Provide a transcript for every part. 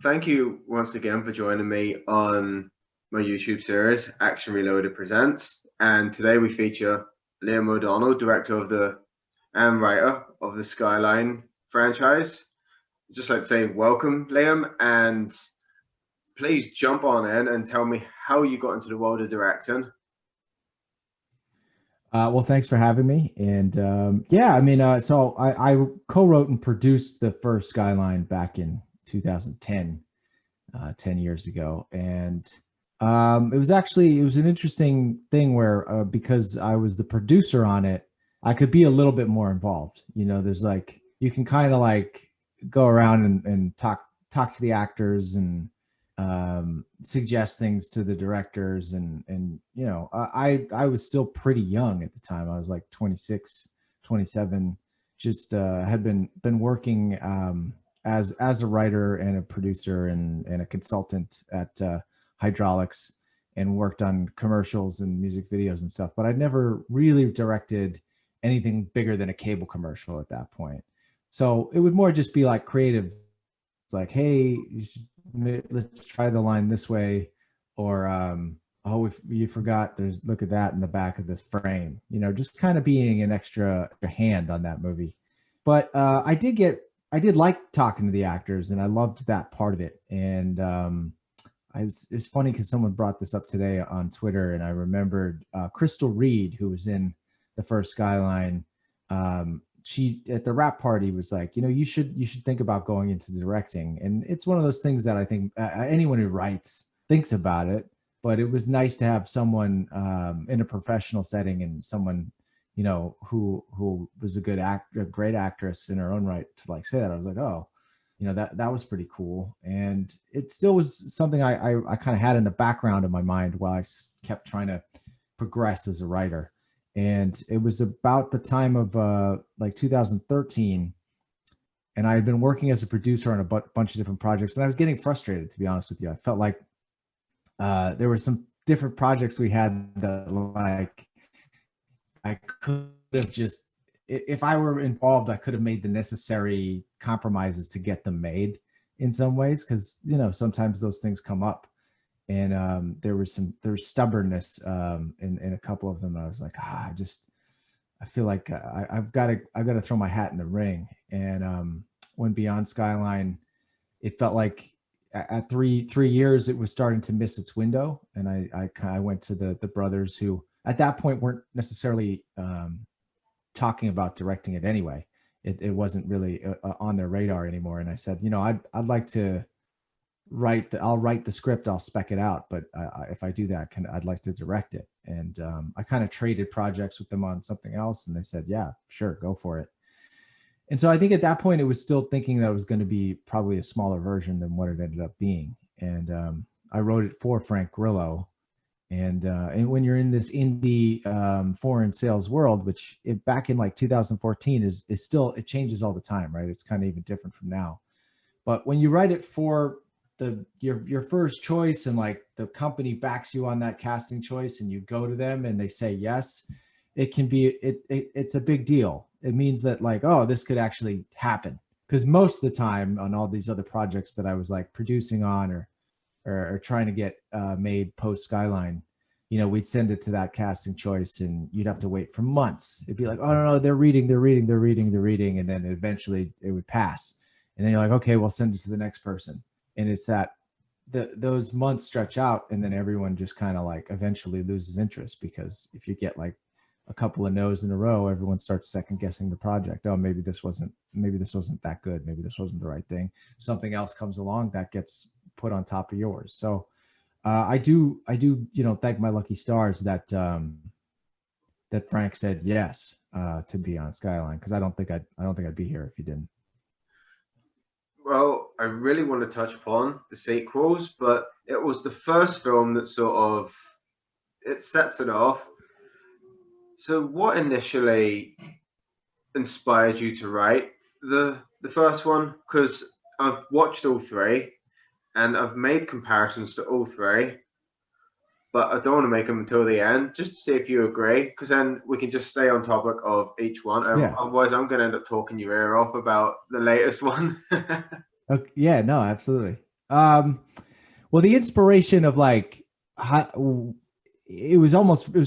Thank you once again for joining me on my YouTube series, Action Reloaded Presents. And today we feature Liam O'Donnell, director of the and writer of the Skyline franchise. I'd just like to say welcome, Liam, and please jump on in and tell me how you got into the world of directing. Well, thanks for having me. And yeah, I mean, so I co-wrote and produced the first Skyline back in 2010, 10 years ago. And it was an interesting thing where because I was the producer on it, I could be a little bit more involved. There's like, you can kind of like go around and talk to the actors and suggest things to the directors and I was still pretty young at the time. I was like 26, 27. Just had been working as a writer and a producer and a consultant at Hydraulics, and worked on commercials and music videos and stuff, but I'd never really directed anything bigger than a cable commercial at that point. So it would more just be like creative. It's like, hey, let's try the line this way, or oh, if you forgot, look at that in the back of this frame. Just kind of being an extra hand on that movie. But I did like talking to the actors, and I loved that part of it. And it's funny because someone brought this up today on Twitter, and I remembered Crystal Reed, who was in the first Skyline. She at the rap party was like, you should think about going into directing. And it's one of those things that I think anyone who writes thinks about it. But it was nice to have someone in a professional setting, and someone who was a great actress in her own right, to like say that. I was like, oh, that was pretty cool. And it still was something I kind of had in the background of my mind while I kept trying to progress as a writer. And it was about the time of like 2013, and I had been working as a producer on a bunch of different projects, and I was getting frustrated, to be honest with you. I felt like there were some different projects we had that, like, I could have just, if I were involved, I could have made the necessary compromises to get them made in some ways, because sometimes those things come up. And there's stubbornness in a couple of them. I was like, I feel like I've got to throw my hat in the ring. And when Beyond Skyline, it felt like at 3 years it was starting to miss its window. And I went to the brothers, who at that point weren't necessarily talking about directing it anyway. It wasn't really on their radar anymore. And I said, I'd like to I'll write the script, I'll spec it out, but if I do that, I'd like to direct it. And I kind of traded projects with them on something else, and they said, yeah, sure, go for it. And so I think at that point it was still thinking that it was going to be probably a smaller version than what it ended up being. And I wrote it for Frank Grillo. And when you're in this indie foreign sales world, which back in like 2014 is still, it changes all the time, right? It's kind of even different from now. But when you write it for your first choice, and like the company backs you on that casting choice, and you go to them and they say yes, it's a big deal. It means that, like, oh, this could actually happen. Because most of the time on all these other projects that I was like producing on or trying to get made post Skyline, we'd send it to that casting choice, and you'd have to wait for months. It'd be like, oh no, they're reading, and then eventually it would pass. And then you're like, okay, we'll send it to the next person. And it's that those months stretch out, and then everyone just kind of like eventually loses interest, because if you get like a couple of no's in a row, everyone starts second guessing the project. Oh, maybe this wasn't that good. Maybe this wasn't the right thing. Something else comes along that gets put on top of yours. So I do, thank my lucky stars that that Frank said yes to be on Skyline, because I don't think I'd be here if he didn't. Well, I really want to touch upon the sequels, but it was the first film that sort of it sets it off. So, what initially inspired you to write the first one? Because I've watched all three and I've made comparisons to all three, but I don't want to make them until the end, just to see if you agree, because then we can just stay on topic of each one. Yeah. Otherwise, I'm going to end up talking your ear off about the latest one. Okay. Yeah. No. Absolutely. Well, the inspiration of like how, it was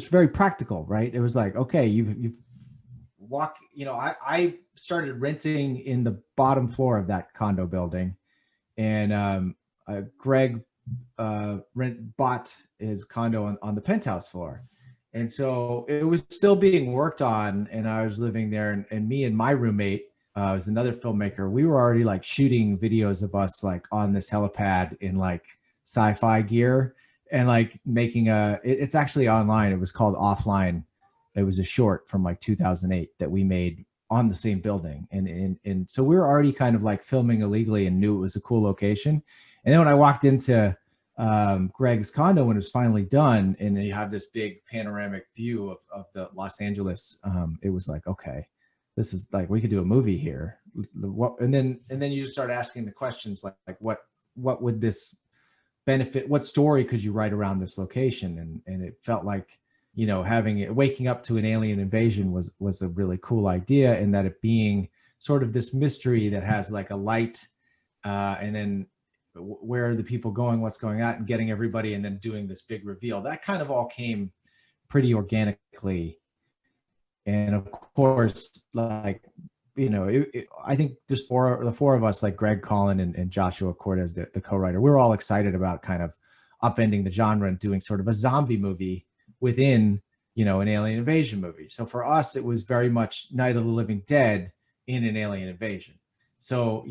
very practical, right? It was like, okay, you've walk, I started renting in the bottom floor of that condo building, and Greg bought his condo on the penthouse floor. And so it was still being worked on, and I was living there, and me and my roommate was another filmmaker. We were already like shooting videos of us like on this helipad in like sci-fi gear, and like making it's actually online. It was called Offline. It was a short from like 2008 that we made on the same building. And so we were already kind of like filming illegally and knew it was a cool location. And then when I walked into Greg's condo when it was finally done, and then you have this big panoramic view of the Los Angeles, it was like, okay, this is like, we could do a movie here. And then you just start asking the questions like what would this benefit, what story could you write around this location? And it felt like, having it, waking up to an alien invasion was a really cool idea, and that it being sort of this mystery that has like a light, and then where are the people going, what's going on, and getting everybody, and then doing this big reveal. That kind of all came pretty organically. And of course, like, I think just the four of us, like Greg, Colin, and Joshua Cortez, the co-writer, we were all excited about kind of upending the genre and doing sort of a zombie movie within, an alien invasion movie. So for us, it was very much Night of the Living Dead in an alien invasion. So,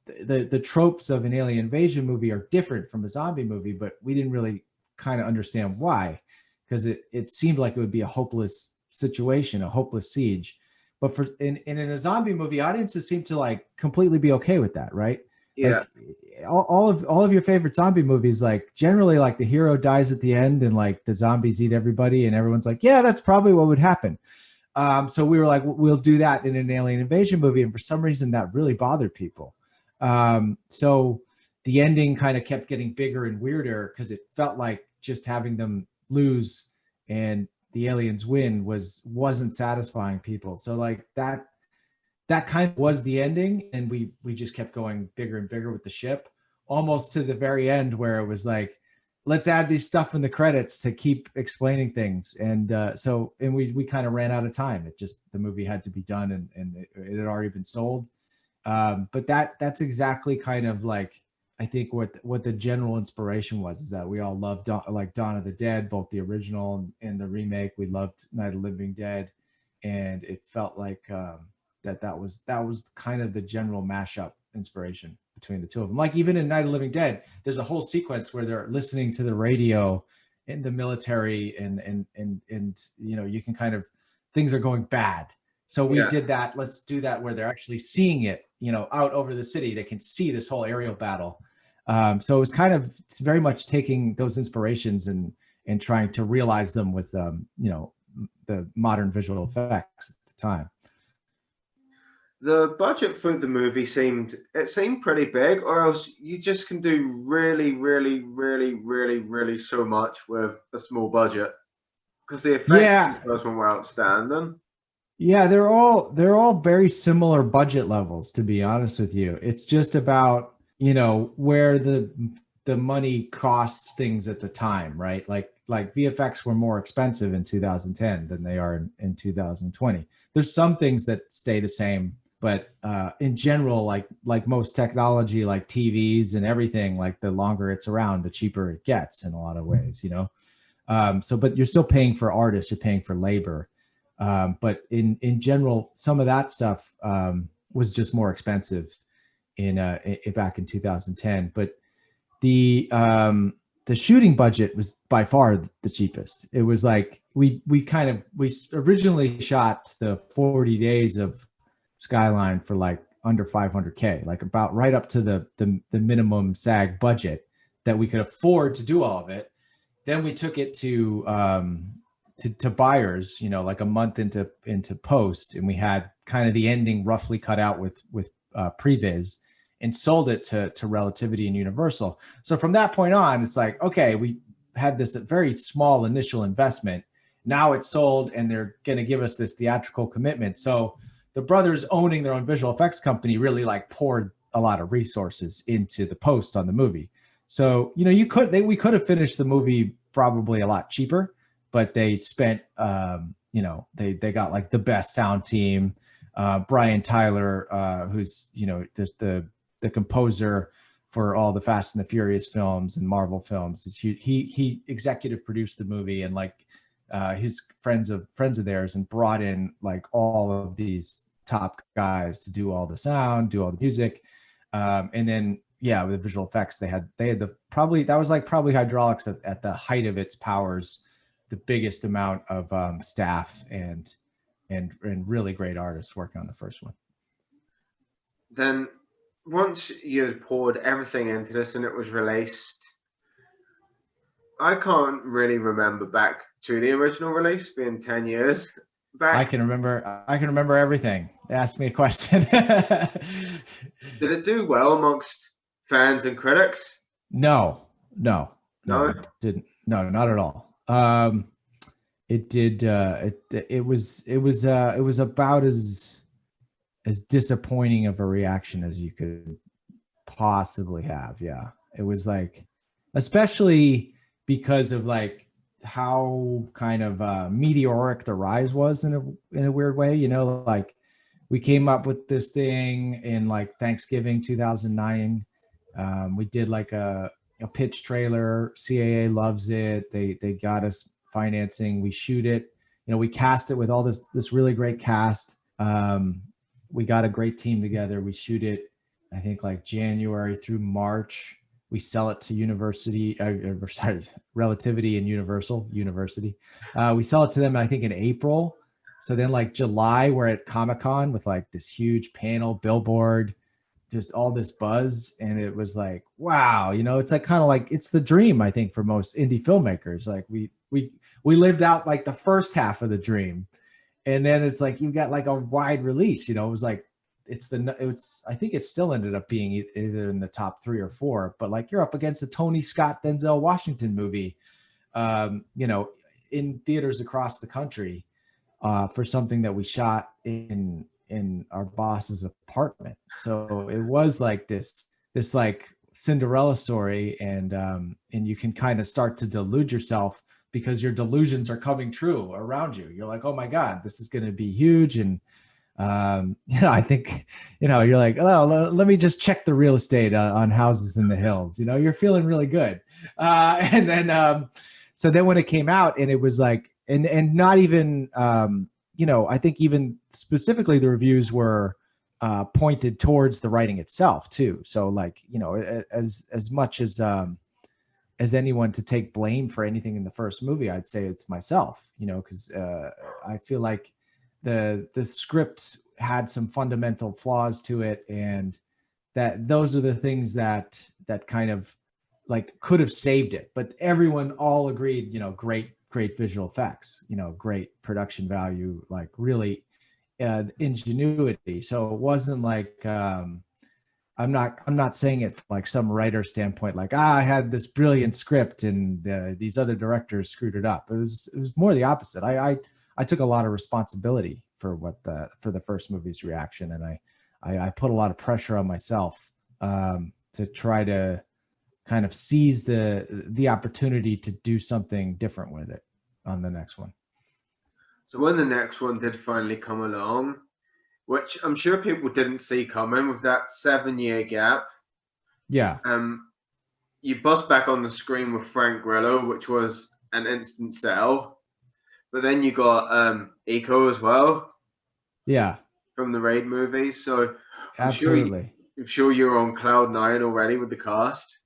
the tropes of an alien invasion movie are different from a zombie movie, but we didn't really kind of understand why, because it seemed like it would be a hopeless situation, a hopeless siege. But in a zombie movie, audiences seem to like completely be okay with that, right? Yeah. Like, all of your favorite zombie movies, like generally like the hero dies at the end and like the zombies eat everybody, and everyone's like, yeah, that's probably what would happen. So we were like, we'll do that in an alien invasion movie. And for some reason that really bothered people. So the ending kind of kept getting bigger and weirder, because it felt like just having them lose and the aliens win wasn't satisfying people. So like that kind of was the ending. And we just kept going bigger and bigger with the ship, almost to the very end, where it was like, let's add these stuff in the credits to keep explaining things. And we kind of ran out of time. The movie had to be done, and it had already been sold. But that's exactly kind of like, I think what the general inspiration was, is that we all loved Dawn of the Dead, both the original and the remake. We loved Night of the Living Dead. And it felt like that was kind of the general mashup inspiration between the two of them. Like even in Night of the Living Dead, there's a whole sequence where they're listening to the radio in the military, and you can kind of, things are going bad. So we did that. Let's do that where they're actually seeing it, out over the city. They can see this whole aerial battle. So it was kind of very much taking those inspirations and trying to realize them with, the modern visual effects at the time. The budget for the movie seemed pretty big, or else you just can do really, really, really, really, really so much with a small budget, because the effects in the first one were outstanding. Yeah, they're all very similar budget levels, to be honest with you. It's just about, where the money costs things at the time, right? Like VFX were more expensive in 2010 than they are in 2020. There's some things that stay the same, but in general, like most technology, like TVs and everything, like the longer it's around, the cheaper it gets in a lot of ways, but you're still paying for artists, you're paying for labor. But in general, some of that stuff was just more expensive back in 2010. But the shooting budget was by far the cheapest. It was like we originally shot the 40 days of Skyline for like under $500K, like about right up to the minimum SAG budget that we could afford to do all of it. Then we took it to buyers, like a month into post, and we had kind of the ending roughly cut out with previs, and sold it to Relativity and Universal. So from that point on, it's like, okay, we had this very small initial investment. Now it's sold, and they're going to give us this theatrical commitment. So the brothers owning their own visual effects company really like poured a lot of resources into the post on the movie. So, you know, we could have finished the movie probably a lot cheaper, but they spent, you know, they got like the best sound team, Brian Tyler, who's, you know, the composer for all the Fast and the Furious films and Marvel films. He executive produced the movie, and like his friends of theirs, and brought in like all of these top guys to do all the sound, do all the music, and then yeah, with the visual effects, they had the probably hydraulics at the height of its powers, the biggest amount of staff and really great artists working on the first one. Then once you had poured everything into this and it was released, I can't really remember back to the original release, being 10 years back. I can remember everything. Ask me a question. Did it do well amongst fans and critics? No, it didn't. No, not at all. It did. It was about as disappointing of a reaction as you could possibly have. Yeah, it was like, especially because of like how kind of meteoric the rise was in a weird way. You know, like we came up with this thing in like Thanksgiving 2009. We did like a pitch trailer. CAA loves it. They got us financing. We shoot it. You know, we cast it with all this really great cast. We got a great team together. We shoot it, I think like January through March. We sell it to Relativity and University. We sell it to them, I think, in April. So then like July, we're at Comic-Con with like this huge panel, billboard, just all this buzz. And it was like, wow, you know, it's like kind of like, it's the dream, I think, for most indie filmmakers. Like we lived out like the first half of the dream. And then it's like, you got like a wide release, you know, it was like, I think it still ended up being either in the top 3 or 4, but like you're up against a Tony Scott, Denzel Washington movie, you know, in theaters across the country, for something that we shot in our boss's apartment. So it was like this like Cinderella story, and you can kind of start to delude yourself because your delusions are coming true around you. You're like, oh my God, this is going to be huge. And, you know, I think, you know, you're like, oh, let me just check the real estate on houses in the hills. You know, you're feeling really good. And then, so then when it came out, and it was like, and not even, you know, I think even specifically the reviews were pointed towards the writing itself too. So like, you know, as much as anyone to take blame for anything in the first movie, I'd say it's myself, you know, because I feel like the script had some fundamental flaws to it, and that those are the things that kind of like could have saved it. But everyone all agreed, you know, great visual effects, you know, great production value, like really ingenuity. So it wasn't like I'm not saying it from like some writer standpoint, like, I had this brilliant script and these other directors screwed it up. It was more the opposite. I took a lot of responsibility for for the first movie's reaction, and I put a lot of pressure on myself to try to kind of seize the opportunity to do something different with it on the next one. So when the next one did finally come along, which I'm sure people didn't see coming with that 7-year gap. Yeah. You bust back on the screen with Frank Grillo, which was an instant sell. But then you got Eco as well. Yeah. From the Raid movies. So absolutely. I'm sure you're on cloud 9 already with the cast.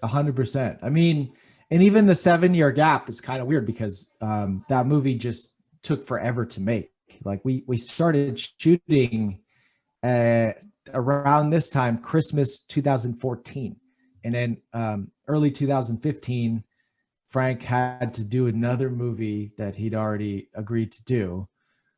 100%. I mean, and even the 7-year gap is kind of weird because that movie just took forever to make. Like we started shooting around this time, Christmas 2014, and then early 2015, Frank had to do another movie that he'd already agreed to do,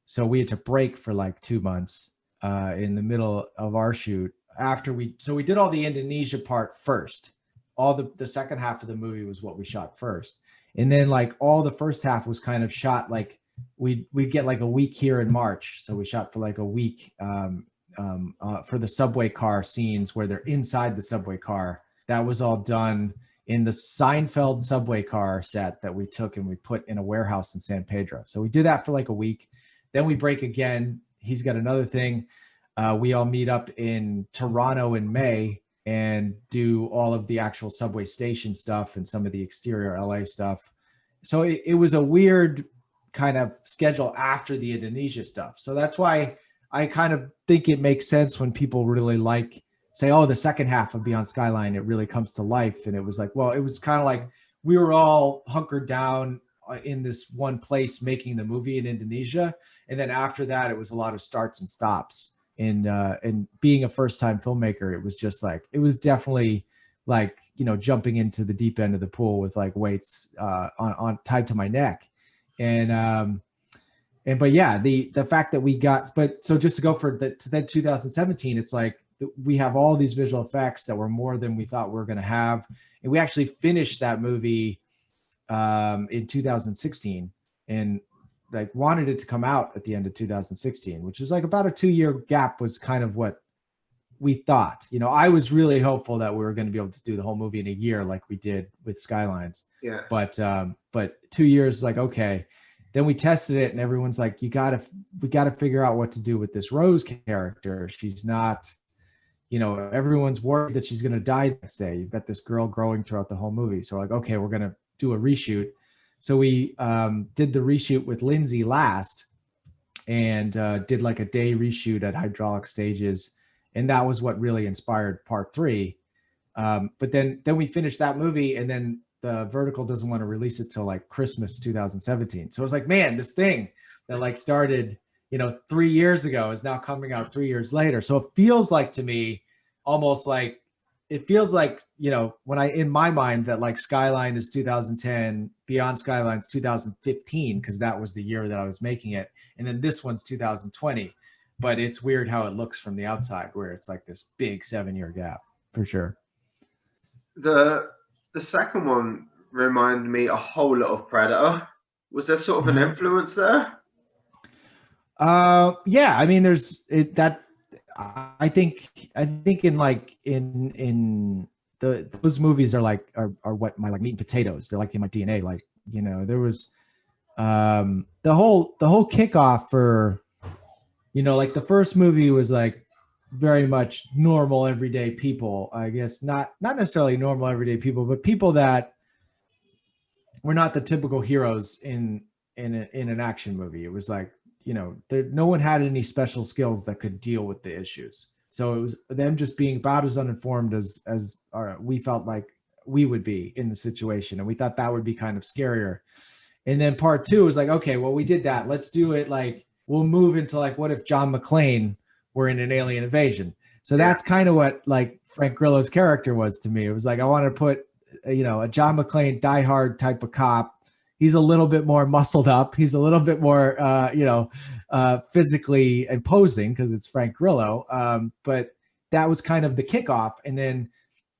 so we had to break for like 2 months in the middle of our shoot. After we did all the Indonesia part first. All the second half of the movie was what we shot first, and then like all the first half was kind of shot like. We'd get like a week here in March. So we shot for like a week for the subway car scenes where they're inside the subway car. that was all done in the Seinfeld subway car set that we took and we put in a warehouse in San Pedro. So we did that for like a week. Then we break again. He's got another thing. We all meet up in Toronto in May and do all of the actual subway station stuff and some of the exterior LA stuff. So it was a weird kind of schedule after the Indonesia stuff. So that's why I kind of think it makes sense when people really like say, oh, the second half of Beyond Skyline, it really comes to life. And it was like, well, it was kind of like we were all hunkered down in this one place making the movie in Indonesia. And then after that, it was a lot of starts and stops. And being a first-time filmmaker, it was just like, it was definitely like, you know, jumping into the deep end of the pool with like weights on tied to my neck. But yeah, the fact that we got, but so just to go for the, to then 2017, it's like we have all these visual effects that were more than we thought we were going to have. And we actually finished that movie in 2016 and like wanted it to come out at the end of 2016, which was like about a 2-year gap was kind of what we thought. You know, I was really hopeful that we were going to be able to do the whole movie in a year like we did with Skylines. Yeah. But 2 years, like, okay. Then we tested it and everyone's like, we got to figure out what to do with this Rose character. She's not, you know, everyone's worried that she's going to die next day. You've got this girl growing throughout the whole movie. So like, okay, we're going to do a reshoot. So we did the reshoot with Lindsay last and did like a day reshoot at hydraulic stages. And that was what really inspired part 3. But then we finished that movie and then the Vertical doesn't want to release it till like Christmas 2017. So it's like, man, this thing that like started, you know, 3 years ago is now coming out 3 years later. So it feels like to me, almost like, it feels like, you know, when in my mind that like Skyline is 2010, Beyond Skylines 2015, because that was the year that I was making it. And then this one's 2020. But it's weird how it looks from the outside where it's like this big 7-year gap for sure. The second one reminded me a whole lot of Predator. Was there sort of an influence there? Yeah, I mean, there's it that I think in like in those movies are like are what my like meat and potatoes. They're like in my DNA. Like, you know, there was the whole kickoff for, you know, like the first movie was like very much normal everyday people. I guess not necessarily normal everyday people, but people that were not the typical heroes in an action movie. It was like, you know, no one had any special skills that could deal with the issues. So it was them just being about as uninformed as we felt like we would be in the situation. And we thought that would be kind of scarier. And then part 2 was like, okay, well, we did that. Let's do it. Like, we'll move into like, what if John Mcclane were in an alien invasion? So that's kind of what like Frank Grillo's character was to me. It was like, I want to put, you know, a John Mcclane diehard type of cop. He's a little bit more muscled up. He's a little bit more, physically imposing because it's Frank Grillo. But that was kind of the kickoff. And then,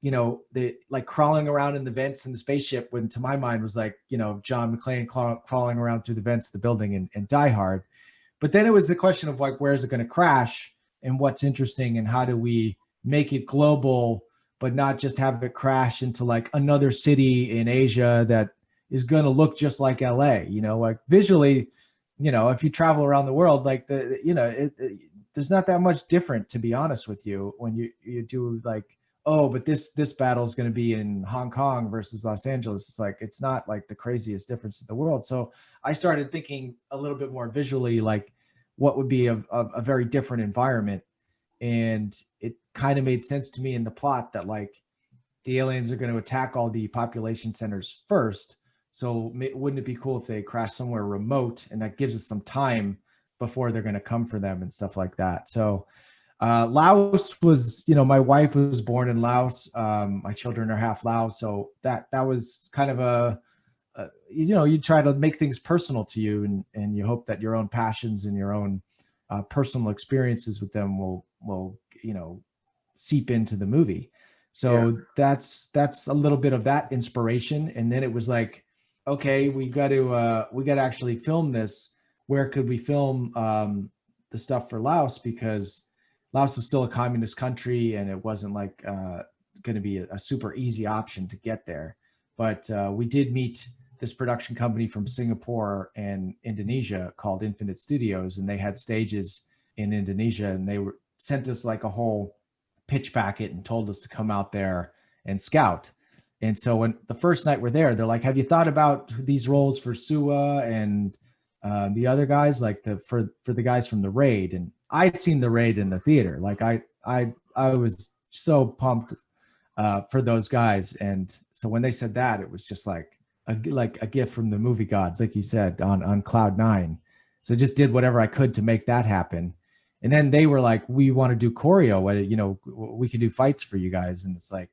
you know, the like crawling around in the vents in the spaceship, when to my mind was like, you know, John Mcclane crawling around through the vents of the building and Die Hard. But then it was the question of like, where's it going to crash and what's interesting and how do we make it global, but not just have it crash into like another city in Asia that is going to look just like LA, you know, like visually, you know, if you travel around the world, like there's not that much different, to be honest with you, when you do like, oh, but this battle is going to be in Hong Kong versus Los Angeles. It's like, it's not like the craziest difference in the world. So I started thinking a little bit more visually, like what would be a very different environment. And it kind of made sense to me in the plot that like the aliens are going to attack all the population centers first. So wouldn't it be cool if they crash somewhere remote, and that gives us some time before they're going to come for them and stuff like that. So Laos was, you know, my wife was born in Laos. My children are half Laos. So that was kind of you know, you try to make things personal to you, and you hope that your own passions and your own personal experiences with them will, you know, seep into the movie. So that's a little bit of that inspiration. And then it was like, okay, we got to actually film this. Where could we film the stuff for Laos? Because Laos is still a communist country, and it wasn't like going to be a super easy option to get there. But we did meet this production company from Singapore and Indonesia called Infinite Studios, and they had stages in Indonesia, and they sent us like a whole pitch packet and told us to come out there and scout. And so when the first night we're there, they're like, have you thought about these roles for Sua and the other guys, like for the guys from the Raid? And I'd seen the Raid in the theater. Like I was so pumped for those guys. And so when they said that, it was just like a gift from the movie gods, like you said, on cloud nine. So just did whatever I could to make that happen. And then they were like, we want to do choreo, you know, we can do fights for you guys. And it's like,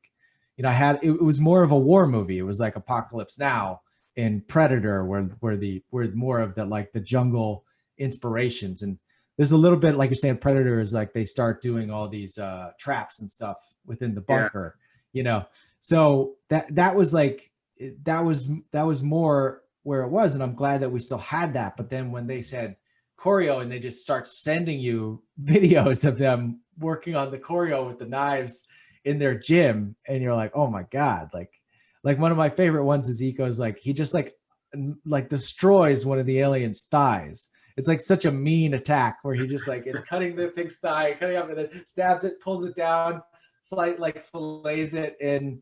you know, it was more of a war movie. It was like Apocalypse Now and Predator, where more of the like the jungle inspirations. And there's a little bit, like you're saying, Predator is like they start doing all these traps and stuff within the bunker, you know. So that was like that was more where it was, and I'm glad that we still had that. But then when they said choreo and they just start sending you videos of them working on the choreo with the knives in their gym, and you're like, oh my God, like one of my favorite ones is Iko's like, he just like destroys one of the aliens' thighs. It's like such a mean attack where he just like is cutting the thing's thigh, cutting up, and then stabs it, pulls it down, like fillets it, and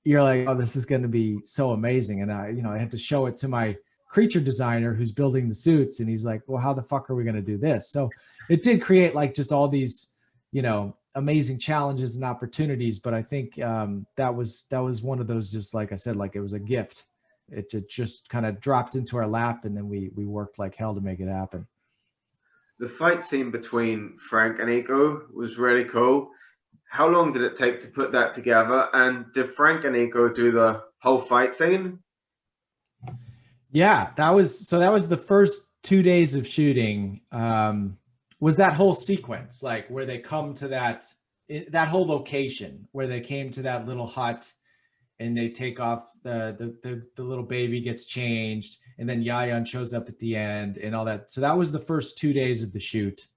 you're like, oh, this is going to be so amazing. And I had to show it to my creature designer who's building the suits, and he's like, well, how the fuck are we going to do this? So it did create like just all these, you know, amazing challenges and opportunities. But I think that was one of those, just like I said, like it was a gift. It just kind of dropped into our lap, and then we worked like hell to make it happen. The fight scene between Frank and Iko was really cool. How long did it take to put that together? And did Frank and Iko do the whole fight scene? Yeah, that was the first 2 days of shooting. Was that whole sequence, like where they come to that whole location where they came to that little hut and they take off the little baby gets changed, and then Yayan shows up at the end and all that. So that was the first 2 days of the shoot.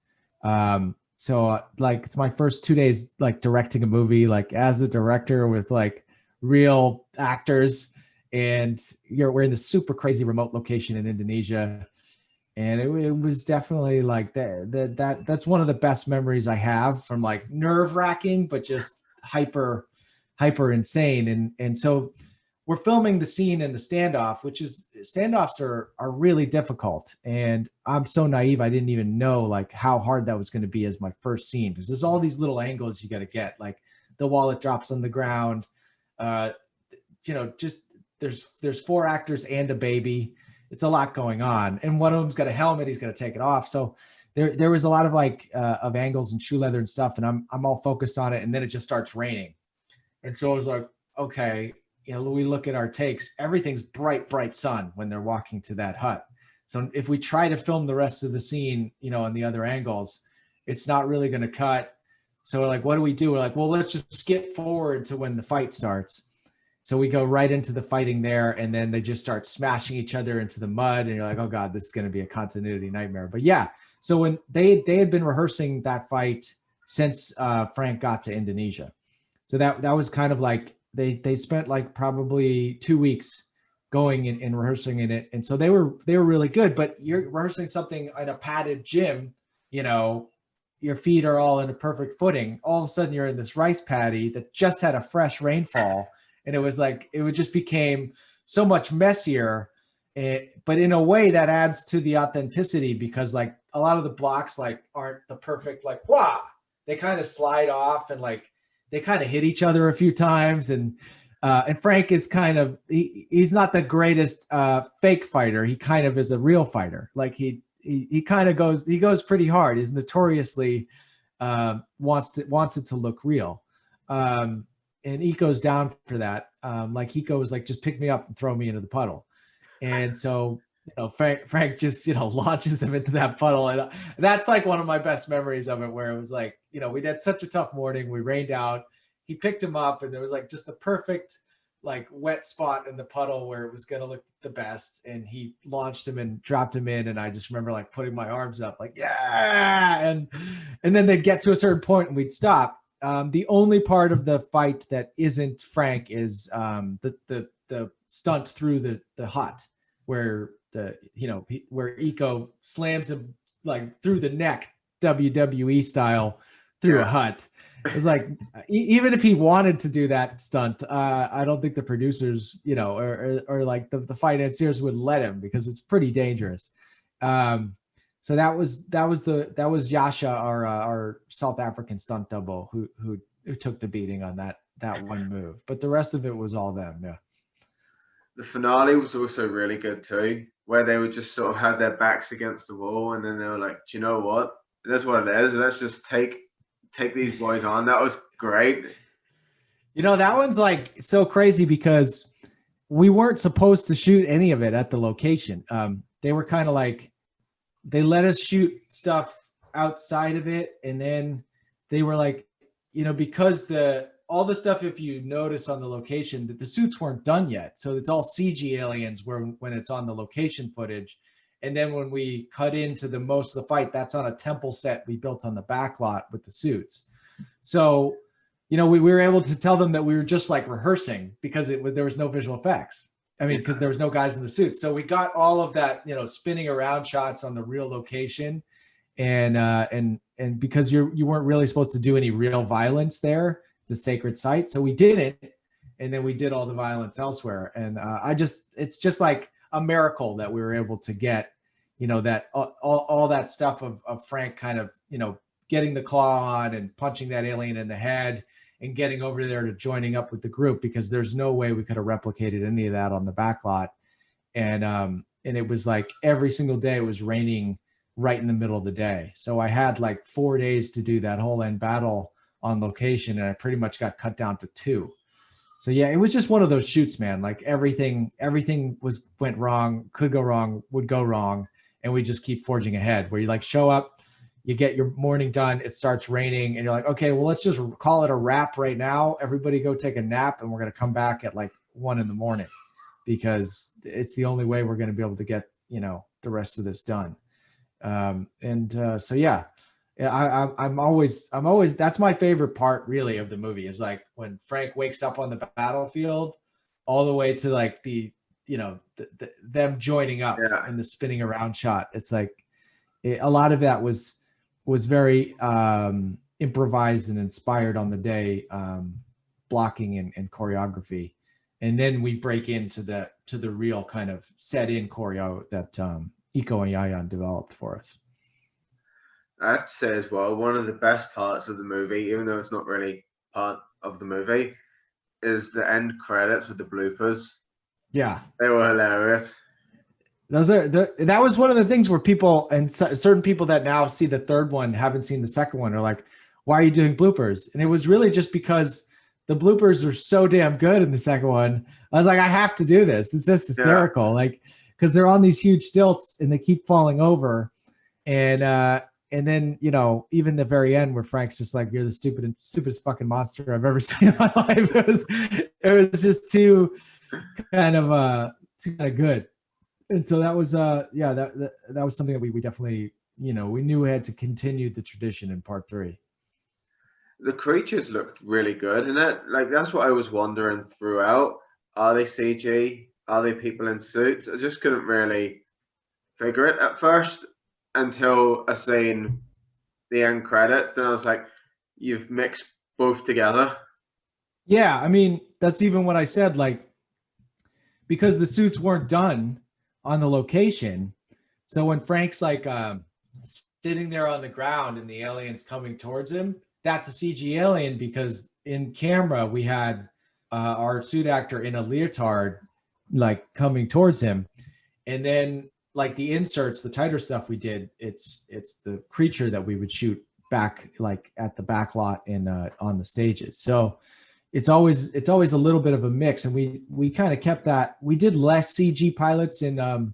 So like it's my first 2 days like directing a movie, like as a director with like real actors, and we're in this super crazy remote location in Indonesia. And it was definitely like that's one of the best memories I have, from like nerve wracking, but just hyper insane. And so we're filming the scene in the standoff, standoffs are really difficult. And I'm so naive, I didn't even know like how hard that was going to be as my first scene, because there's all these little angles you got to get, like the wallet drops on the ground, you know, just there's 4 actors and a baby. It's a lot going on, and one of them's got a helmet. He's going to take it off. So there was a lot of like of angles and shoe leather and stuff, and I'm all focused on it. And then it just starts raining, and so I was like, okay, you know, we look at our takes. Everything's bright sun when they're walking to that hut. So if we try to film the rest of the scene, you know, on the other angles, it's not really going to cut. So we're like, what do we do? We're like, well, let's just skip forward to when the fight starts. So we go right into the fighting there, and then they just start smashing each other into the mud, and you're like, oh God, this is going to be a continuity nightmare. But yeah, so when they had been rehearsing that fight since Frank got to Indonesia. So that was kind of like, they spent like probably 2 weeks going and rehearsing in it. And so they were really good, but you're rehearsing something in a padded gym, you know, your feet are all in a perfect footing. All of a sudden you're in this rice paddy that just had a fresh rainfall. And it was like, it just became so much messier. But in a way that adds to the authenticity, because like a lot of the blocks like aren't the perfect, like, wow, they kind of slide off, and like they kind of hit each other a few times. And Frank is kind of, he's not the greatest fake fighter. He kind of is a real fighter. Like he kind of goes pretty hard. He's notoriously wants it to look real. And Iko's down for that. Like Iko was like, just pick me up and throw me into the puddle. And so, you know, Frank just, you know, launches him into that puddle. And that's like one of my best memories of it, where it was like, you know, we had such a tough morning. We rained out. He picked him up, and there was like just the perfect like wet spot in the puddle where it was going to look the best. And he launched him and dropped him in. And I just remember like putting my arms up like, yeah. And then they'd get to a certain point and we'd stop. The only part of the fight that isn't Frank is the stunt through the hut where where Iko slams him like through the neck, WWE style, through a hut. It was like, even if he wanted to do that stunt, I don't think the producers, or like the financiers would let him, because it's pretty dangerous. So that was Yasha, our South African stunt double, who took the beating on that one move. But the rest of it was all them. Yeah. The finale was also really good too, where they would just sort of have their backs against the wall, and then they were like, "Do you know what? That's what it is. Let's just take these boys on." That was great. That one's like so crazy because we weren't supposed to shoot any of it at the location. They were kind of like, they let us shoot stuff outside of it, and then they were like, because all the stuff, if you notice on the location, that the suits weren't done yet, so it's all CG aliens when it's on the location footage. And then when we cut into the most of the fight, that's on a temple set we built on the back lot with the suits. So, we were able to tell them that we were just like rehearsing, because there was no visual effects. I mean, because there was no guys in the suits. So we got all of that, spinning around shots on the real location. And because you weren't really supposed to do any real violence there, it's a sacred site. So we did it. And then we did all the violence elsewhere. And it's just like a miracle that we were able to get, that all that stuff of Frank kind of, getting the claw on and punching that alien in the head and getting over there to joining up with the group, because there's no way we could have replicated any of that on the back lot. And it was like every single day it was raining right in the middle of the day. So I had like 4 days to do that whole end battle on location, and I pretty much got cut down to 2. So yeah, it was just one of those shoots, man. Like everything went wrong, could go wrong, would go wrong. And we just keep forging ahead, where you like show up, you get your morning done, it starts raining, and you're like, okay, well, let's just call it a wrap right now. Everybody go take a nap, and we're going to come back at like 1 a.m, because it's the only way we're going to be able to get, the rest of this done. So yeah, I'm always, that's my favorite part really of the movie, is like when Frank wakes up on the battlefield all the way to like them joining up and the spinning around shot. It's like a lot of that was very improvised and inspired on the day, blocking and choreography. And then we break into the real kind of set in choreo that Iko and Yayan developed for us. I have to say as well, one of the best parts of the movie, even though it's not really part of the movie, is the end credits with the bloopers. Yeah, they were hilarious. That was one of the things where people, and certain people that now see the third one haven't seen the second one, are like, why are you doing bloopers? And it was really just because the bloopers are so damn good in the second one. I was like, I have to do this. It's just hysterical. Yeah. Like, because they're on these huge stilts and they keep falling over. And then, even the very end where Frank's just like, you're the stupidest fucking monster I've ever seen in my life. It was just too kind of good. And so that was that was something that we definitely, we knew we had to continue the tradition in part 3. The creatures looked really good, and that's what I was wondering throughout. Are they CG? Are they people in suits? I just couldn't really figure it at first until I seen the end credits. Then I was like, you've mixed both together. Yeah, I mean, that's even what I said, like, because the suits weren't done on the location. So when Frank's like sitting there on the ground and the alien's coming towards him, that's a CG alien, because in camera we had our suit actor in a leotard like coming towards him. And then like the inserts, the tighter stuff we did, it's the creature that we would shoot back like at the back lot in on the stages. So it's always a little bit of a mix, and we kind of kept that. We did less CG pilots in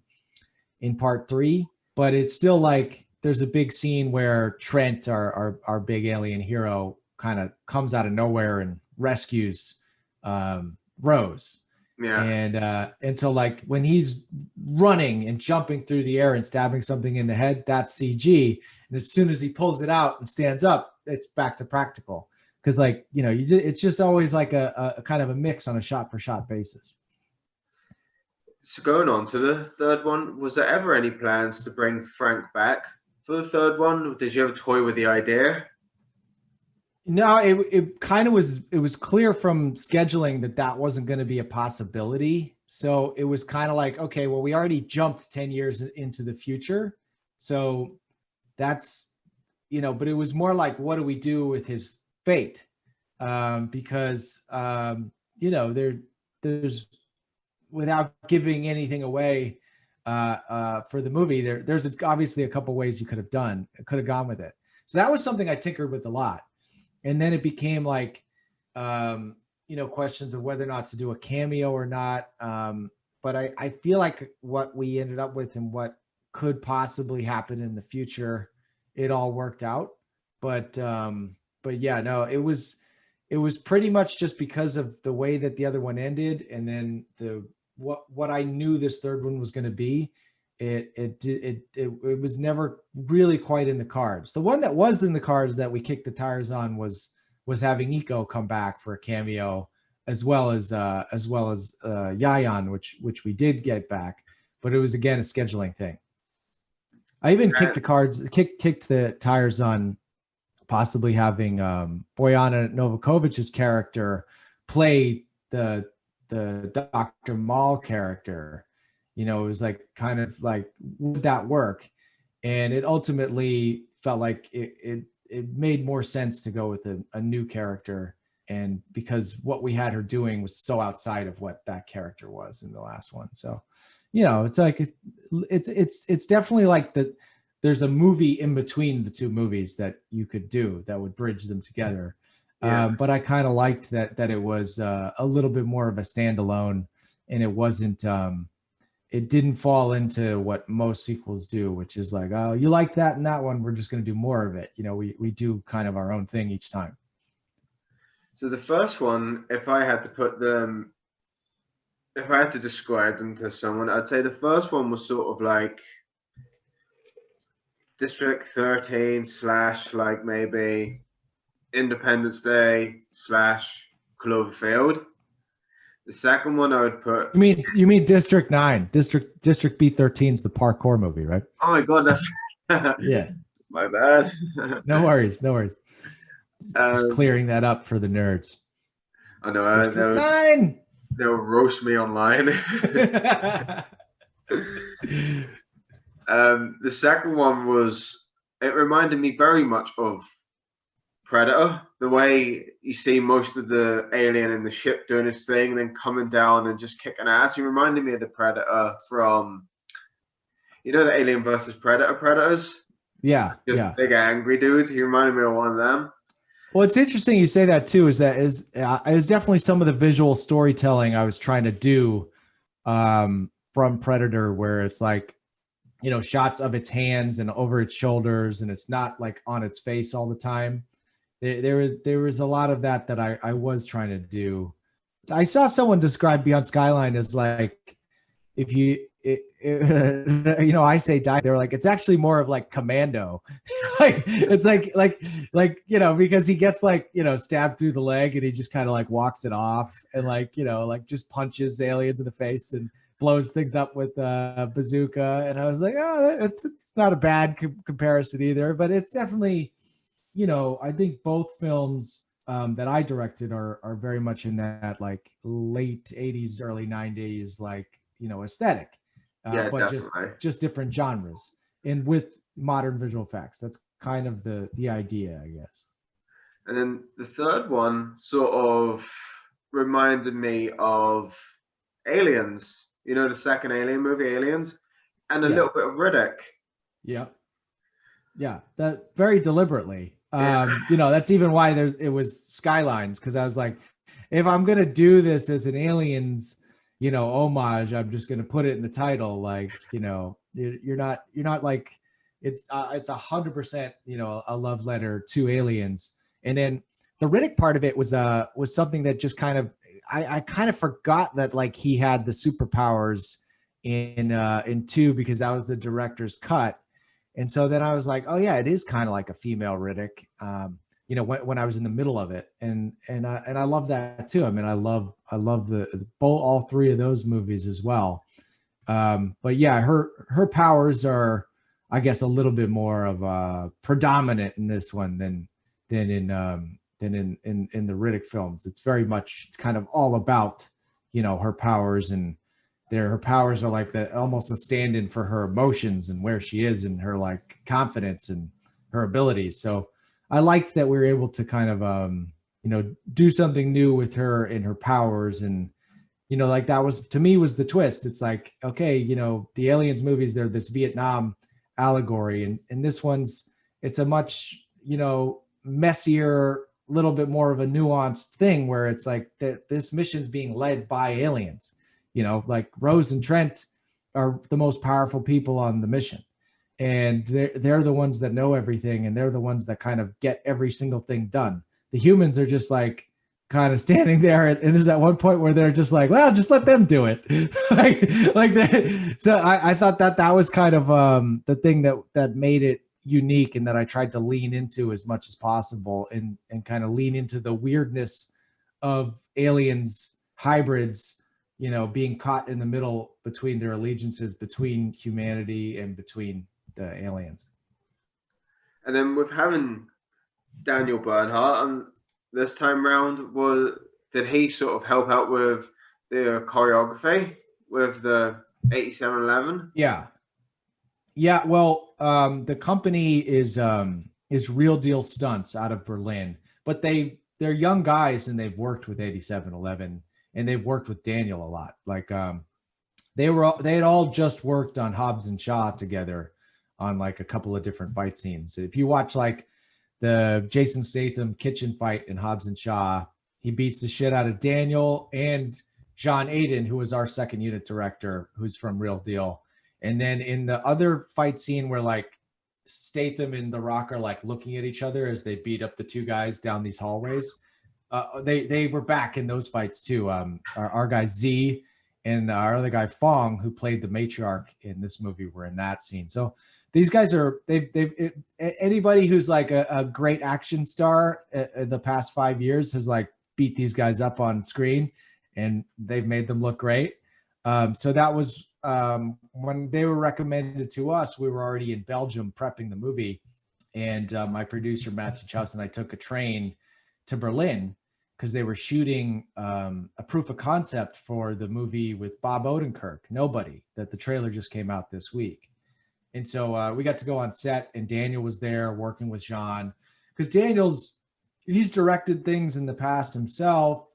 part 3, but it's still like there's a big scene where Trent, our big alien hero, kind of comes out of nowhere and rescues Rose. Yeah. And so like when he's running and jumping through the air and stabbing something in the head, that's CG. And as soon as he pulls it out and stands up, it's back to practical. because like, you know, it's just always like a kind of a mix on a shot for shot basis. So going on to the third one, was there ever any plans to bring Frank back for the third one? Did you ever toy with the idea? No, it kind of was. It was clear from scheduling that wasn't going to be a possibility. So it was kind of like, okay, well, we already jumped 10 years into the future, so that's, you know. But it was more like, what do we do with his fate? Because you know, there's, without giving anything away for the movie, there's obviously a couple ways you could have gone with it. So that was something I tinkered with a lot. And then it became like, you know, questions of whether or not to do a cameo or not. But I feel like what we ended up with and what could possibly happen in the future, it all worked out. But yeah, no, it was pretty much just because of the way that the other one ended, and then what I knew this third one was going to be. It was never really quite in the cards. The one that was in the cards that we kicked the tires on was having Iko come back for a cameo, as well as Yayan, which we did get back, but it was again a scheduling thing. I even kicked the tires on possibly having Bojana Novakovic's character play the Dr. Maul character. You know, it was like, kind of like, would that work? And it ultimately felt like it made more sense to go with a new character, and because what we had her doing was so outside of what that character was in the last one. So, you know, it's like it's definitely like there's a movie in between the two movies that you could do that would bridge them together. Yeah. But I kind of liked that it was a little bit more of a standalone, and it wasn't. It didn't fall into what most sequels do, which is like, oh, you like that and that one, we're just going to do more of it. You know, we do kind of our own thing each time. So the first one, if I had to describe them to someone, I'd say the first one was sort of like District 13 / like maybe Independence Day / Cloverfield. The second one I would put. You mean District 9? District B13 is the parkour movie, right? Oh my god, that's yeah. My bad. No worries. Just clearing that up for the nerds. I know. District 9. They'll roast me online. The second one it reminded me very much of Predator, the way you see most of the alien in the ship doing his thing, and then coming down and just kicking ass. He reminded me of the Predator from, you know, the Alien versus Predators. Yeah, just big angry dudes. He reminded me of one of them. Well, it's interesting you say that too. It was definitely some of the visual storytelling I was trying to do from Predator, where it's like, you know, shots of its hands and over its shoulders, and it's not like on its face all the time. There was a lot of that I was trying to do. I saw someone describe Beyond Skyline as like, if you you know, I say die, they're like, it's actually more of like Commando. Like it's like you know, because he gets like, you know, stabbed through the leg and he just kind of like walks it off, and like, you know, like just punches aliens in the face and blows things up with a bazooka. And I was like, oh, it's not a bad comparison either, but it's definitely, you know, I think both films that I directed are very much in that like late 80s, early 90s, like, you know, aesthetic, but definitely. just different genres and with modern visual effects. That's kind of the idea, I guess. And then the third one sort of reminded me of Aliens, you know, the second Alien movie, Aliens, and a little bit of Riddick. Yeah, that very deliberately. You know, that's even why it was Skylines, because I was like, if I'm gonna do this as an Aliens, you know, homage, I'm just gonna put it in the title. Like, you know, you're not like, it's 100%, you know, a love letter to Aliens. And then the Riddick part of it was something that just kind of, I kind of forgot that like he had the superpowers in 2, because that was the director's cut. And so then I was like, oh yeah, it is kind of like a female Riddick. when I was in the middle of it, and I love that too. I mean, I love the both, all three of those movies as well. But yeah, her powers are, I guess, a little bit more of predominant in this one than in the Riddick films. It's very much kind of all about, her powers, and her powers are like almost a stand-in for her emotions and where she is and her like confidence and her abilities. So I liked that we were able to kind of do something new with her and her powers. And like that was, to me, was the twist. It's like, okay, the Aliens movies, they're this Vietnam allegory, and this one's, it's a much messier, little bit more of a nuanced thing, where it's like this mission's being led by aliens. Like Rose and Trent are the most powerful people on the mission, and they're the ones that know everything, and they're the ones that kind of get every single thing done. The humans are just like kind of standing there, and there's at one point where they're just like, well, just let them do it. So I thought that was kind of the thing that made it unique, and that I tried to lean into as much as possible, and kind of lean into the weirdness of aliens, hybrids, being caught in the middle between their allegiances, between humanity and between the aliens. And then with having Daniel Bernhardt, and this time round, did he sort of help out with the choreography with the 8711? Yeah. Well, the company is Real Deal Stunts out of Berlin, but they're young guys, and they've worked with 8711, and they've worked with Daniel a lot. Like they had all just worked on Hobbs and Shaw together on like a couple of different fight scenes. If you watch like the Jason Statham kitchen fight in Hobbs and Shaw, he beats the shit out of Daniel and John Aiden, who was our second unit director, who's from Real Deal. And then in the other fight scene where like Statham and The Rock are like looking at each other as they beat up the two guys down these hallways, they were back in those fights too. Our guy Z and our other guy Fong, who played the matriarch in this movie, were in that scene. So these guys are, anybody who's like a great action star the past 5 years has like beat these guys up on screen, and they've made them look great. So that was when they were recommended to us. We were already in Belgium prepping the movie, and my producer Matthew Chuss and I took a train to Berlin because they were shooting a proof of concept for the movie with Bob Odenkirk, Nobody, that the trailer just came out this week. And so we got to go on set, and Daniel was there working with Jean, because he's directed things in the past himself.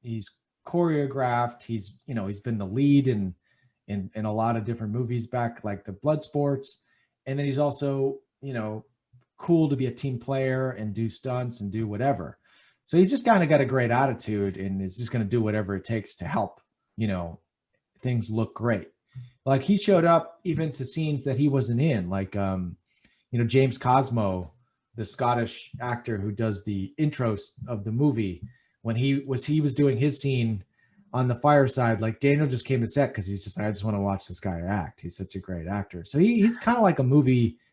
He's choreographed. He's been the lead in a lot of different movies back, like the Bloodsports. And then he's also, cool to be a team player and do stunts and do whatever. So he's just kind of got a great attitude, and is just going to do whatever it takes to help, things look great. Like he showed up even to scenes that he wasn't in, like, James Cosmo, the Scottish actor who does the intros of the movie, when he was doing his scene on the fireside, like Daniel just came to set because he's just like, I just want to watch this guy act. He's such a great actor. So he's kind of like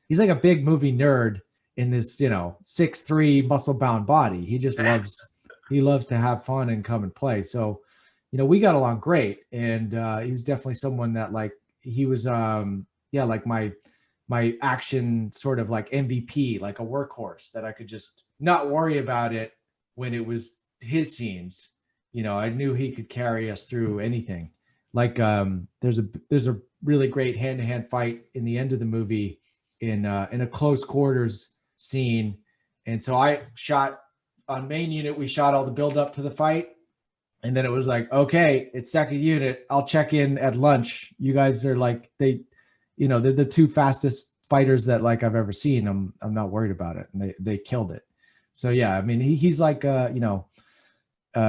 he's like a big movie nerd in this, 6'3" muscle bound body. He just loves to have fun and come and play. So, we got along great. And he was definitely someone that like, he was, like my action sort of like MVP, like a workhorse that I could just not worry about it when it was his scenes. I knew he could carry us through anything. Like there's a really great hand-to-hand fight in the end of the movie in a close quarters scene. And so I shot on main unit, we shot all the build up to the fight. And then it was like, okay, it's second unit. I'll check in at lunch. You guys are like, they're the two fastest fighters that like I've ever seen. I'm not worried about it. And they killed it. So yeah, I mean, he's like,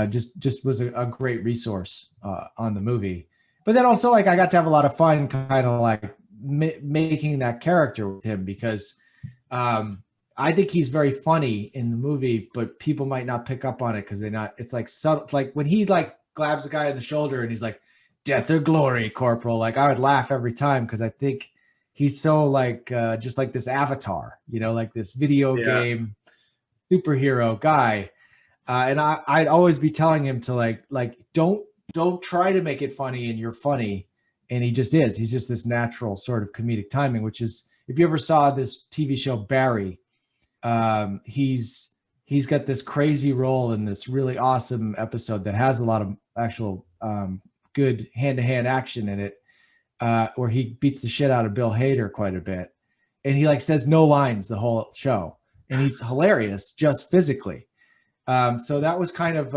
just was a great resource on the movie. But then also like I got to have a lot of fun kind of like making that character with him, because I think he's very funny in the movie, but people might not pick up on it because it's like subtle. Like when he like grabs a guy on the shoulder and he's like, "Death or glory, Corporal." Like I would laugh every time because I think he's so like just like this avatar, like this video game superhero guy. And I'd always be telling him to like don't try to make it funny, and you're funny. And he just is. He's just this natural sort of comedic timing, which is, if you ever saw this TV show Barry, he's got this crazy role in this really awesome episode that has a lot of actual good hand-to-hand action in it, where he beats the shit out of Bill Hader quite a bit. And he like says no lines the whole show. And he's hilarious just physically. So that was kind of,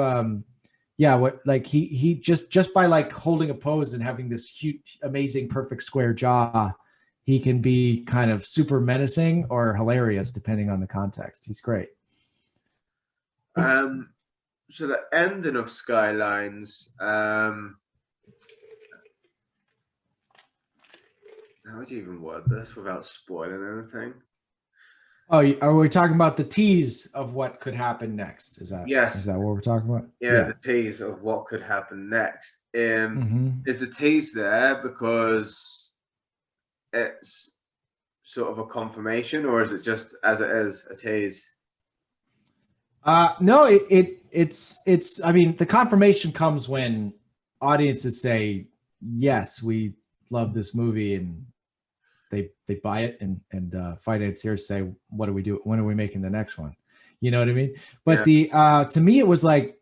what like he just by like holding a pose and having this huge, amazing, perfect square jaw, he can be kind of super menacing or hilarious depending on the context. He's great. So the ending of Skylines, how would you even word this without spoiling anything? Oh, are we talking about the tease of what could happen next? Is that what we're talking about? Yeah, the tease of what could happen next. Is the tease there because it's sort of a confirmation, or is it just as it is a tease? No, it's. I mean, the confirmation comes when audiences say, "Yes, we love this movie," and they buy it, and financiers say, "What do we do? When are we making the next one?" You know what I mean? But to me, it was like,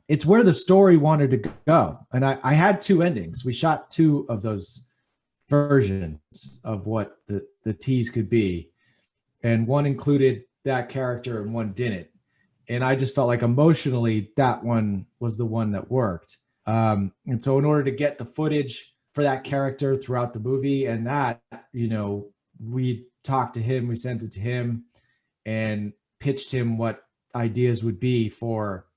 it's where the story wanted to go, and I had two endings. We shot two of those versions of what the tease could be, and one included that character and one didn't. And I just felt like emotionally that one was the one that worked. And so in order to get the footage for that character throughout the movie, and that, we talked to him, we sent it to him and pitched him what ideas would be for,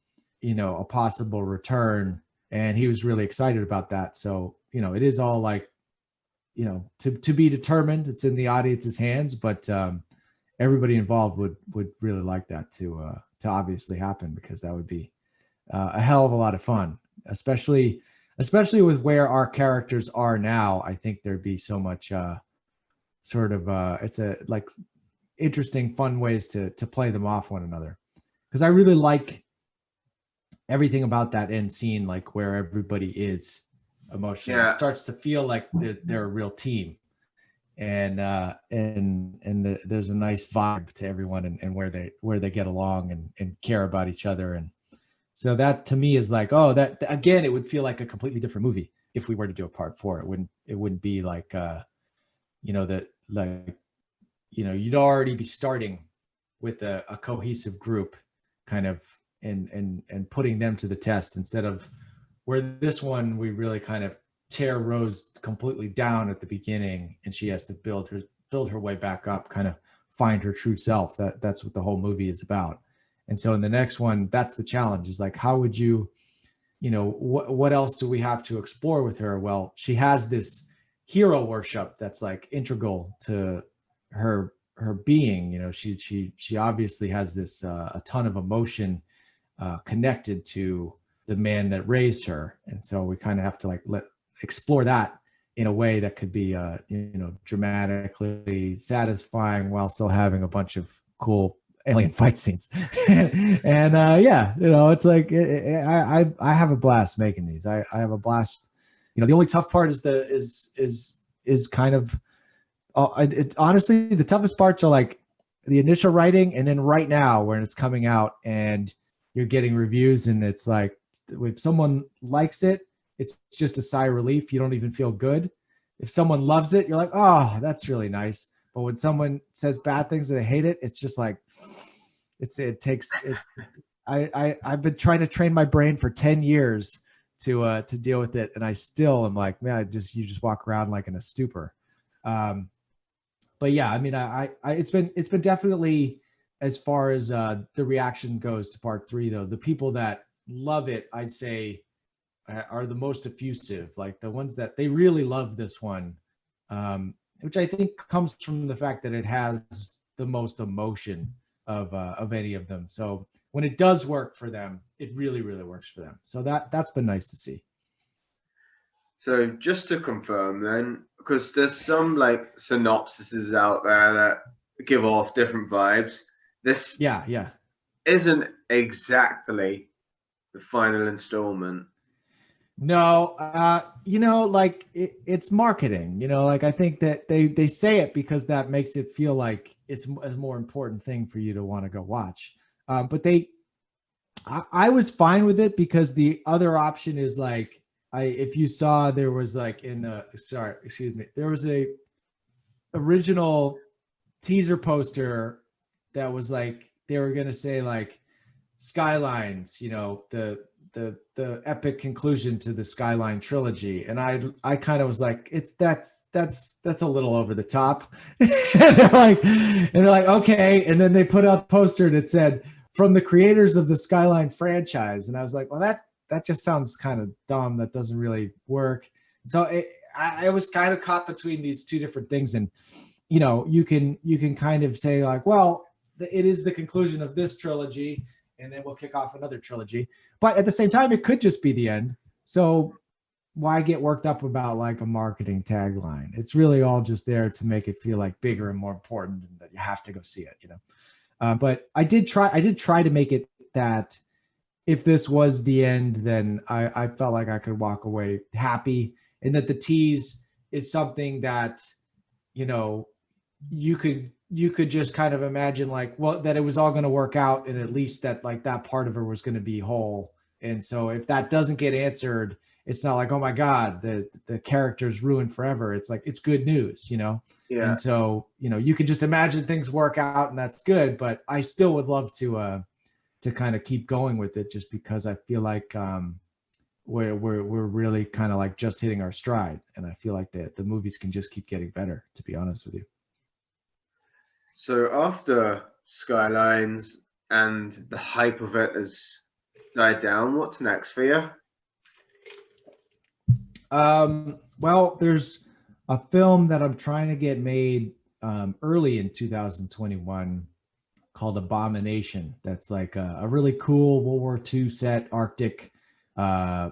a possible return. And he was really excited about that. So, it is all like, to be determined. It's in the audience's hands, but everybody involved would really like that to obviously happen, because that would be a hell of a lot of fun, especially with where our characters are now. I think there'd be so much it's a like interesting, fun ways to play them off one another, because I really like everything about that end scene, like where everybody is emotionally. It starts to feel like they're a real team. And there's a nice vibe to everyone, and where they get along and care about each other. And so that to me is like, that again, it would feel like a completely different movie if we were to do a part 4. It wouldn't be like, you'd already be starting with a cohesive group kind of, and putting them to the test, instead of where this one, we really kind of tear Rose completely down at the beginning, and she has to build her way back up, kind of find her true self. That's what the whole movie is about. And so in the next one, that's the challenge, is like, how would you, what else do we have to explore with her? Well, she has this hero worship that's like integral to her being. She obviously has this a ton of emotion connected to the man that raised her. And so we kind of have to explore that in a way that could be dramatically satisfying while still having a bunch of cool alien fight scenes. And it's like I have a blast making these. I have a blast. The only tough part is kind of honestly, the toughest parts are like the initial writing, and then right now when it's coming out and you're getting reviews, and it's like, if someone likes it, it's just a sigh of relief. You don't even feel good. If someone loves it, you're like, oh, that's really nice. But when someone says bad things and they hate it, it's just like, I've been trying to train my brain for 10 years to deal with it. And I still am like, man, you just walk around like in a stupor. But yeah, I mean, it's been definitely, as far as the reaction goes to part 3, though, the people that love it, I'd say, are the most effusive, like the ones that they really love this one, which I think comes from the fact that it has the most emotion of any of them. So when it does work for them, it really, really works for them. So that's been nice to see. So just to confirm then, because there's some like synopsises out there that give off different vibes. This isn't exactly the final installment. No, like it's marketing. Like I think that they say it because that makes it feel like it's a more important thing for you to want to go watch. But I was fine with it because the other option is like if you saw there was like there was a original teaser poster that was like they were gonna say like Skylines, the epic conclusion to the Skyline trilogy, and I kind of was like, that's a little over the top. and they're like, okay, and then they put out a poster that said from the creators of the Skyline franchise, and I was like, well, that just sounds kind of dumb. That doesn't really work. So I was kind of caught between these two different things, and you can kind of say like, well, it is the conclusion of this trilogy, and then we'll kick off another trilogy. But at the same time, it could just be the end. So why get worked up about like a marketing tagline? It's really all just there to make it feel like bigger and more important, and that you have to go see it. But I did try to make it that if this was the end, then I felt like I could walk away happy, and that the tease is something that you could just kind of imagine like, well, that it was all going to work out, and at least that like that part of her was going to be whole. And so if that doesn't get answered, it's not like, oh my God, the character's ruined forever. It's like, it's good news, Yeah. And so, you can just imagine things work out, and that's good. But I still would love to kind of keep going with it, just because I feel like we're really kind of like just hitting our stride. And I feel like the movies can just keep getting better, to be honest with you. So after Skylines and the hype of it has died down, what's next for you? Well, there's a film that I'm trying to get made early in 2021 called Abomination. That's like a really cool World War II set, Arctic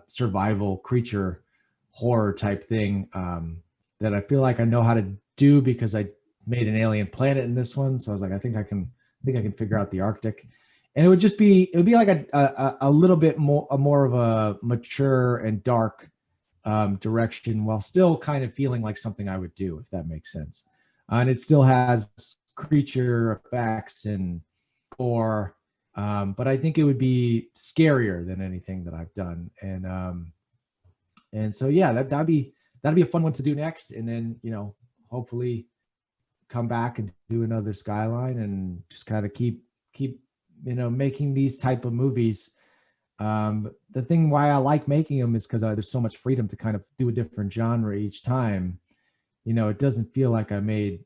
survival creature horror type thing that I feel like I know how to do because I made an alien planet in this one. So I was like, I think I can figure out the Arctic. And it would be like a little bit more of a mature and dark direction, while still kind of feeling like something I would do, if that makes sense. And it still has creature effects and gore, but I think it would be scarier than anything that I've done. And so yeah, that'd be a fun one to do next. And then hopefully come back and do another Skyline, and just kind of keep making these type of movies. The thing why I like making them is because there's so much freedom to kind of do a different genre each time. It doesn't feel like I made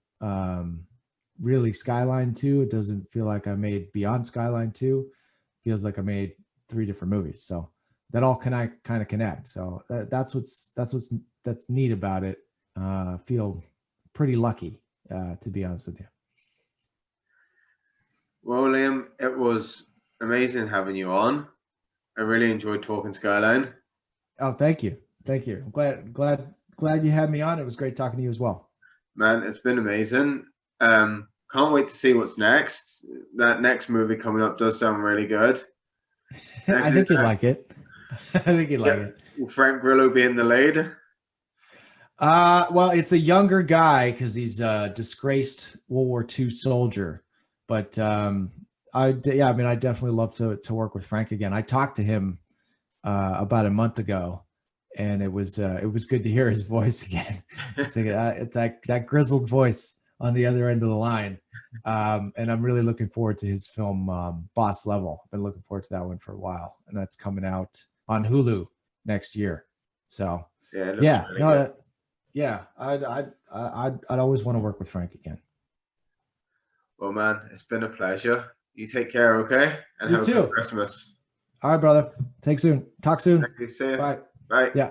really Skyline 2. It doesn't feel like I made Beyond Skyline 2. It feels like I made 3 different movies. So that all can I kind of connect. So that's what's neat about it. I feel pretty lucky, to be honest with you. Well, Liam, it was amazing having you on. I really enjoyed talking Skyline. Oh, thank you. I'm glad you had me on. It was great talking to you as well. Man, it's been amazing. Can't wait to see what's next. That next movie coming up does sound really good. I think you'd like it. Will Frank Grillo be in the lead? Well, it's a younger guy because he's a disgraced World War II soldier. But I definitely love to work with Frank again. I talked to him about a month ago, and it was good to hear his voice again. It's like that grizzled voice on the other end of the line. And I'm really looking forward to his film Boss Level. I've been looking forward to that one for a while, and that's coming out on Hulu next year. So I'd always want to work with Frank again. Well, man, it's been a pleasure. You take care, okay? And You have too. a good Christmas. All right, brother. Talk soon. Thank you. See you. Bye. Bye. Yeah.